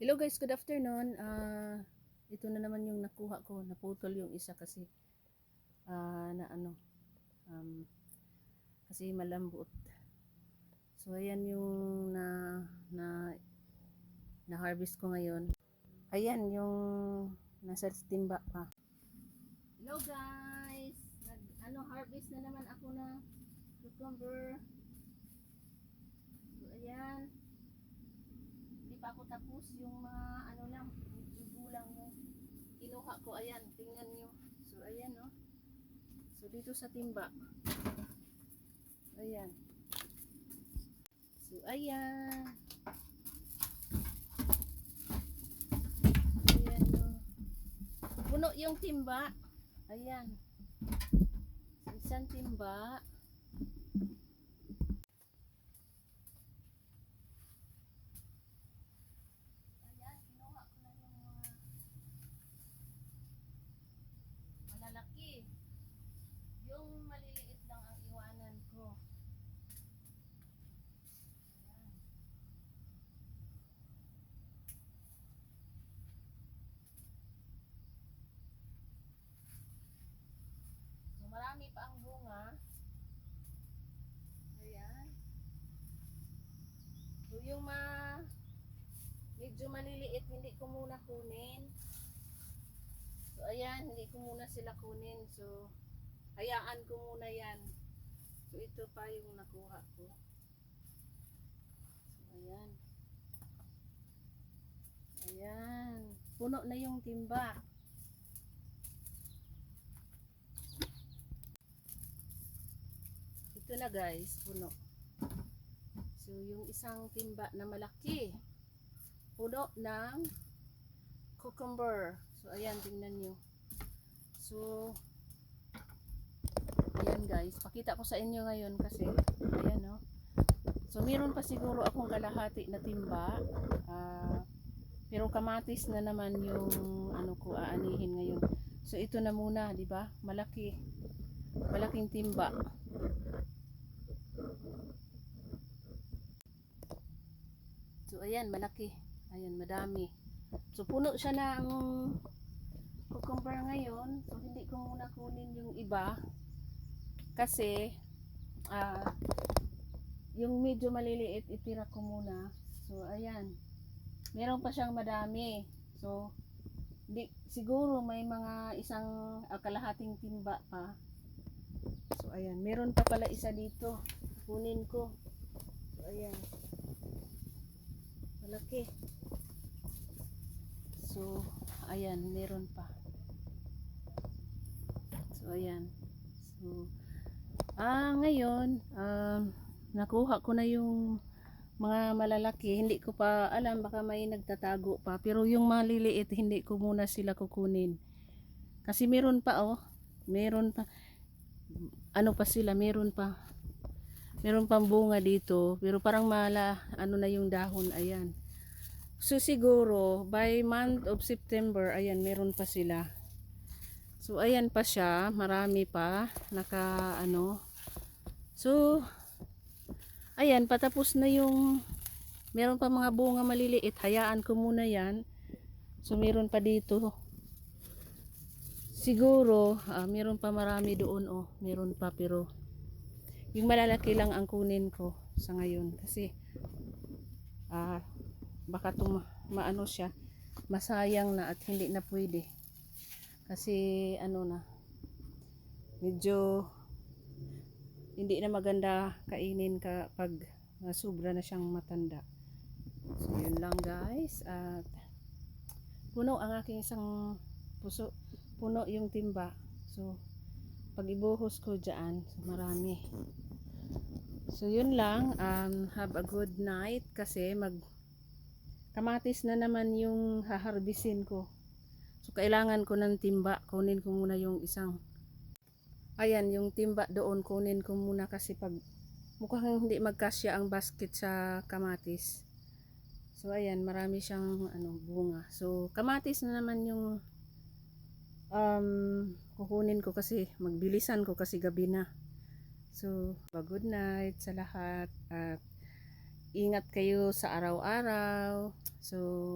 Hello guys, good afternoon. Ito na naman yung nakuha ko. Naputol yung isa kasi na ano, um, kasi malambot. So ayan yung na harvest ko ngayon. Ayan yung nasa timba pa. Hello guys. Harvest na naman ako na cucumber. So ayan. Hindi pa ako tapos yung mga lang, gulang yung kinuha ko. Ayan, tingnan nyo. So ayan, no. So dito sa timba. Ayan. So ayan. Ayan, no. Puno yung timba. Ayan. So, isang timba. Ayan, kinuha ko na yung mga malalaki. Yung maliliit lang ang iwanan ko. Ayan. So marami pa ang bunga. Ayan. So yung medyo maliliit, hindi ko muna kunin. So ayan, hindi ko muna sila kunin. So hayaan ko muna yan. So ito pa yung nakuha ko. So ayan. Ayan. Puno na yung timba. Ito na guys, puno. So yung isang timba na malaki, puno ng cucumber. So ayan, tingnan nyo. So ayan guys, pakita ko sa inyo ngayon kasi ayan, no. So meron pa siguro akong kalahati na timba, pero kamatis na naman yung ano ko aanihin ngayon. So ito na muna, di ba? Malaking timba. So ayan, malaki. Ayan, madami. So puno siya na ang cucumber ngayon. So hindi ko muna kunin yung iba kasi yung medyo maliliit itira ko muna. So ayan, meron pa siyang madami. So siguro may mga isang kalahating timba pa. So ayan, meron pa pala isa dito. Kunin ko. So ayan, malaki. So ayan, meron pa. So ayan. So ngayon nakuha ko na yung mga malalaki. Hindi ko pa alam, baka may nagtatago pa, pero yung maliliit hindi ko muna sila kukunin kasi meron pa, meron pa, ano pa sila, meron pang bunga dito, pero parang ano na yung dahon. Ayan. So siguro by month of September, ayan, meron pa sila. So ayan pa siya, marami pa so ayan, patapos na yung meron pa mga bunga maliliit, hayaan ko muna yan. So meron pa dito siguro, meron pa marami doon, meron pa, pero yung malalaki lang ang kunin ko sa ngayon kasi baka maano siya, masayang na at hindi na pwede kasi medyo hindi na maganda kainin kapag sobra na siyang matanda. So yun lang guys, at puno ang aking isang puno yung timba. So pag ibuhos ko dyan, so marami. So yun lang, have a good night kasi kamatis na naman yung haharbisin ko. So kailangan ko ng timba. Kunin ko muna yung isang, ayan, yung timba doon kunin ko muna kasi pag mukhang hindi magkasya ang basket sa kamatis. So ayan, marami siyang bunga. So kamatis na naman yung kukunin ko kasi magbilisan ko kasi gabi na. So good night sa lahat at ingat kayo sa araw-araw. So